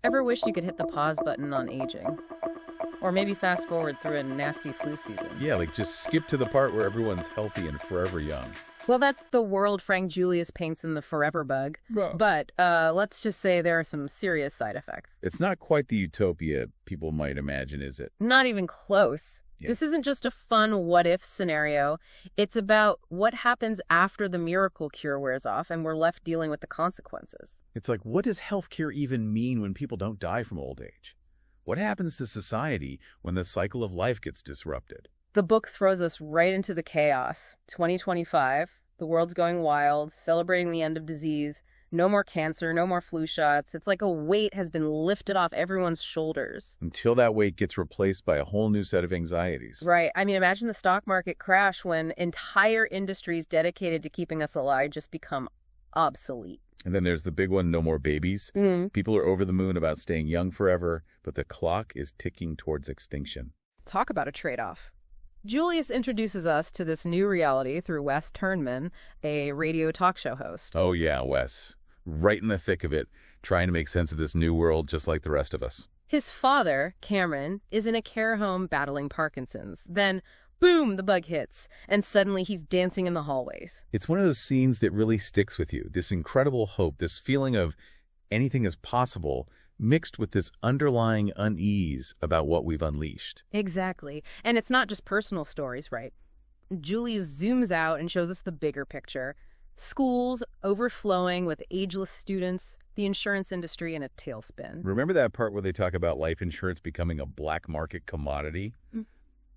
Ever wished you could hit the pause button on aging? Or maybe fast forward through a nasty flu season? Yeah, like just skip to the part where everyone's healthy and forever young. Well, that's the world Frank Julius paints in The Forever Bug. Well, But let's just say there are some serious side effects. it's not quite the utopia people might imagine, is it? Not even close. Yeah. This isn't just a fun what-if scenario. It's about what happens after the miracle cure wears off and we're left dealing with the consequences. It's like, what does healthcare even mean when people don't die from old age? What happens to society when the cycle of life gets disrupted? The book throws us right into the chaos. 2025, the world's going wild, celebrating the end of disease. No more cancer, no more flu shots. It's like a weight has been lifted off everyone's shoulders. Until that weight gets replaced by a whole new set of anxieties. Right. I mean, imagine the stock market crash when entire industries dedicated to keeping us alive just become obsolete. And then there's the big one, no more babies. People are over the moon about staying young forever, but the clock is ticking towards extinction. Talk about a trade-off. Julius introduces us to this new reality through Wes Turnman, a radio talk show host. Oh yeah, Wes. Right in the thick of it, trying to make sense of this new world just like the rest of us. His father, Cameron, is in a care home battling Parkinson's. Then, boom, the bug hits, and suddenly he's dancing in the hallways. It's one of those scenes that really sticks with you. This incredible hope, this feeling of anything is possible, mixed with this underlying unease about what we've unleashed. Exactly. And it's not just personal stories, right? Julius zooms out and shows us the bigger picture. Schools overflowing with ageless students, the insurance industry in a tailspin. Remember that part where they talk about life insurance becoming a black market commodity?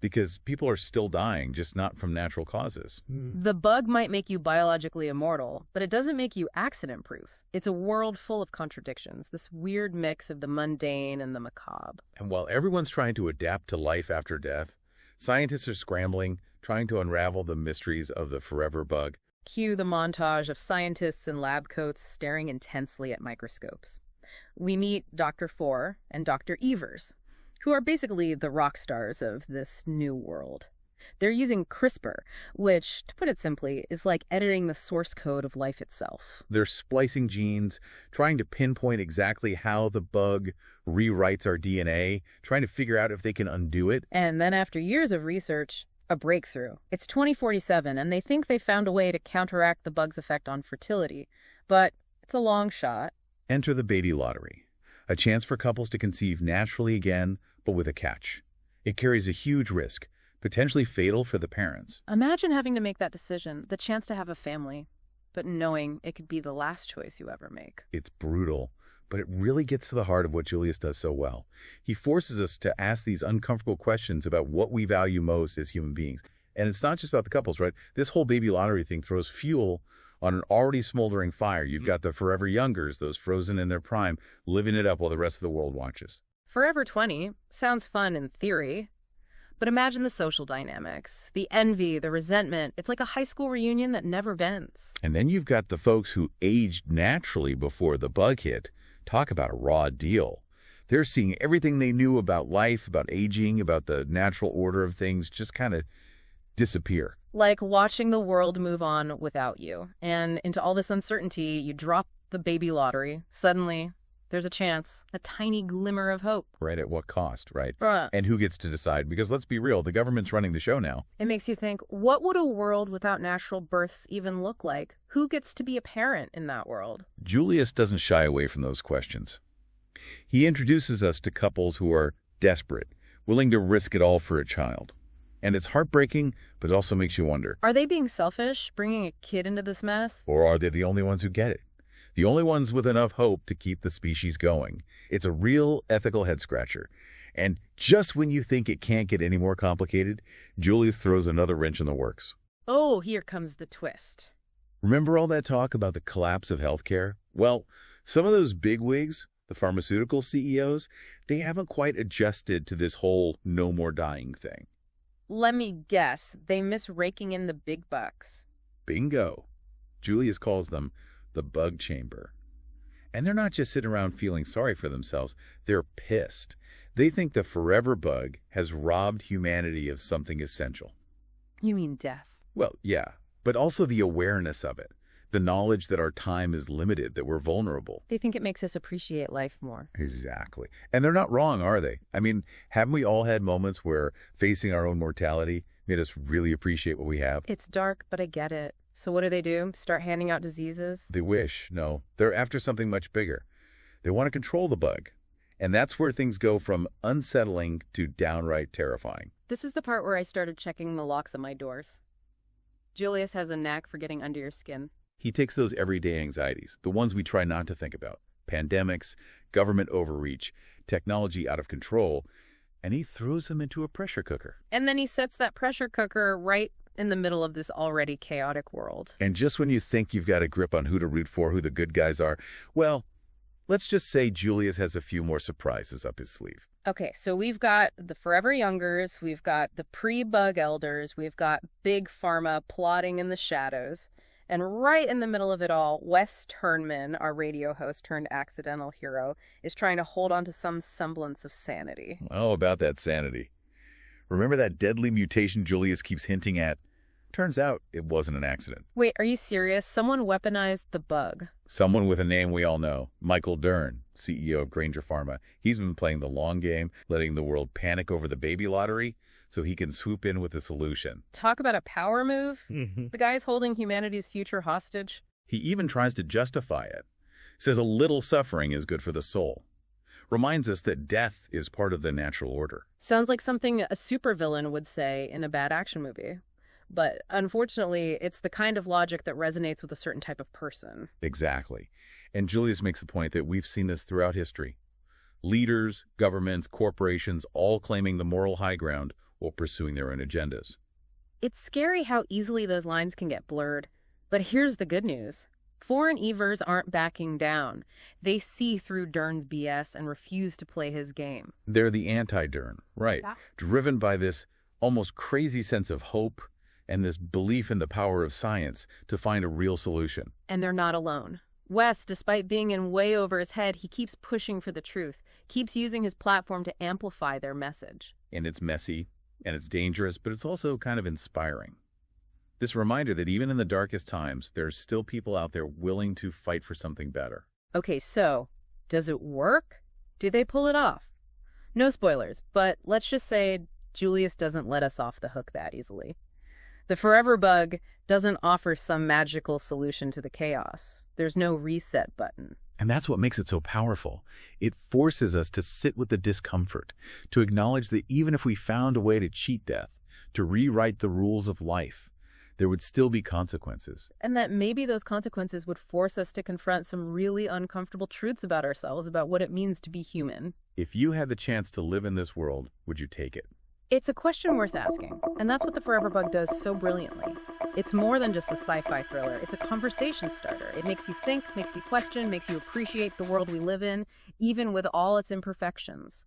Because people are still dying, just not from natural causes. The bug might make you biologically immortal, but it doesn't make you accident-proof. It's a world full of contradictions, this weird mix of the mundane and the macabre. And while everyone's trying to adapt to life after death, scientists are scrambling, trying to unravel the mysteries of the forever bug. Cue the montage of scientists in lab coats staring intensely at microscopes. We meet Dr. Four and Dr. Evers, who are basically the rock stars of this new world. They're using CRISPR, which, to put it simply, is like editing the source code of life itself. They're splicing genes, trying to pinpoint exactly how the bug rewrites our DNA, trying to figure out if they can undo it. And then after years of research, a breakthrough. It's 2047, and they think they found a way to counteract the bug's effect on fertility. But it's a long shot. Enter the baby lottery, a chance for couples to conceive naturally again, but with a catch. It carries a huge risk, potentially fatal for the parents. Imagine having to make that decision, the chance to have a family, but knowing it could be the last choice you ever make. It's brutal, but it really gets to the heart of what Julius does so well. He forces us to ask these uncomfortable questions about what we value most as human beings. And it's not just about the couples, right? This whole baby lottery thing throws fuel on an already smoldering fire. You've got the forever youngers, those frozen in their prime, living it up while the rest of the world watches. Forever 20 sounds fun in theory, but imagine the social dynamics, the envy, the resentment. It's like a high school reunion that never ends. And then you've got the folks who aged naturally before the bug hit. Talk about a raw deal. They're seeing everything they knew about life, about aging, about the natural order of things just kind of disappear. Like watching the world move on without you. And into all this uncertainty, you drop the baby lottery. Suddenly, there's a chance, a tiny glimmer of hope. Right, at what cost, right? Bruh. And who gets to decide? Because let's be real, the government's running the show now. It makes you think, what would a world without natural births even look like? Who gets to be a parent in that world? Julius doesn't shy away from those questions. He introduces us to couples who are desperate, willing to risk it all for a child. And it's heartbreaking, but it also makes you wonder. Are they being selfish, bringing a kid into this mess? Or are they the only ones who get it? The only ones with enough hope to keep the species going. It's a real ethical head-scratcher. And just when you think it can't get any more complicated, Julius throws another wrench in the works. Oh, here comes the twist. Remember all that talk about the collapse of healthcare? Well, some of those bigwigs, the pharmaceutical CEOs, they haven't quite adjusted to this whole no more dying thing. Let me guess, they miss raking in the big bucks. Bingo. Julius calls them the bug chamber. And they're not just sitting around feeling sorry for themselves. They're pissed. They think the forever bug has robbed humanity of something essential. You mean death? Well, yeah, but also the awareness of it. The knowledge that our time is limited, that we're vulnerable. They think it makes us appreciate life more. Exactly. And they're not wrong, are they? I mean, haven't we all had moments where facing our own mortality made us really appreciate what we have? It's dark, but I get it. So what do? Start handing out diseases? They wish. No, they're after something much bigger. They want to control the bug. And that's where things go from unsettling to downright terrifying. This is the part where I started checking the locks on my doors. Julius has a knack for getting under your skin. He takes those everyday anxieties, the ones we try not to think about, pandemics, government overreach, technology out of control, and he throws them into a pressure cooker. And then he sets that pressure cooker right in the middle of this already chaotic world. And just when you think you've got a grip on who to root for, who the good guys are, well, let's just say Julius has a few more surprises up his sleeve. Okay, so we've got the Forever Youngers, we've got the pre-bug elders, we've got Big Pharma plotting in the shadows, and right in the middle of it all, Wes Turnman, our radio host turned accidental hero, is trying to hold on to some semblance of sanity. Oh, about that sanity. Remember that deadly mutation Julius keeps hinting at? Turns out it wasn't an accident. Wait, are you serious? Someone weaponized the bug. Someone with a name we all know, Michael Dern, CEO of Granger Pharma. He's been playing the long game, letting the world panic over the baby lottery so he can swoop in with a solution. Talk about a power move. The guy's holding humanity's future hostage. He even tries to justify it. Says a little suffering is good for the soul. Reminds us that death is part of the natural order. Sounds like something a supervillain would say in a bad action movie. But unfortunately, it's the kind of logic that resonates with a certain type of person. Exactly. And Julius makes the point that we've seen this throughout history. Leaders, governments, corporations, all claiming the moral high ground while pursuing their own agendas. It's scary how easily those lines can get blurred. But here's the good news. Foreign Evers aren't backing down. They see through Dern's BS and refuse to play his game. They're the anti-Dern, right? Yeah. Driven by this almost crazy sense of hope and this belief in the power of science to find a real solution. And they're not alone. Wes, despite being in way over his head, he keeps pushing for the truth, keeps using his platform to amplify their message. And it's messy, and it's dangerous, but it's also kind of inspiring. This reminder that even in the darkest times, there's still people out there willing to fight for something better. Okay, so, does it work? Do they pull it off? No spoilers, but let's just say Julius doesn't let us off the hook that easily. The Forever Bug doesn't offer some magical solution to the chaos. There's no reset button. And that's what makes it so powerful. It forces us to sit with the discomfort, to acknowledge that even if we found a way to cheat death, to rewrite the rules of life, there would still be consequences. And that maybe those consequences would force us to confront some really uncomfortable truths about ourselves, about what it means to be human. If you had the chance to live in this world, would you take it? It's a question worth asking, and that's what the Forever Bug does so brilliantly. It's more than just a sci-fi thriller. It's a conversation starter. It makes you think, makes you question, makes you appreciate the world we live in, even with all its imperfections.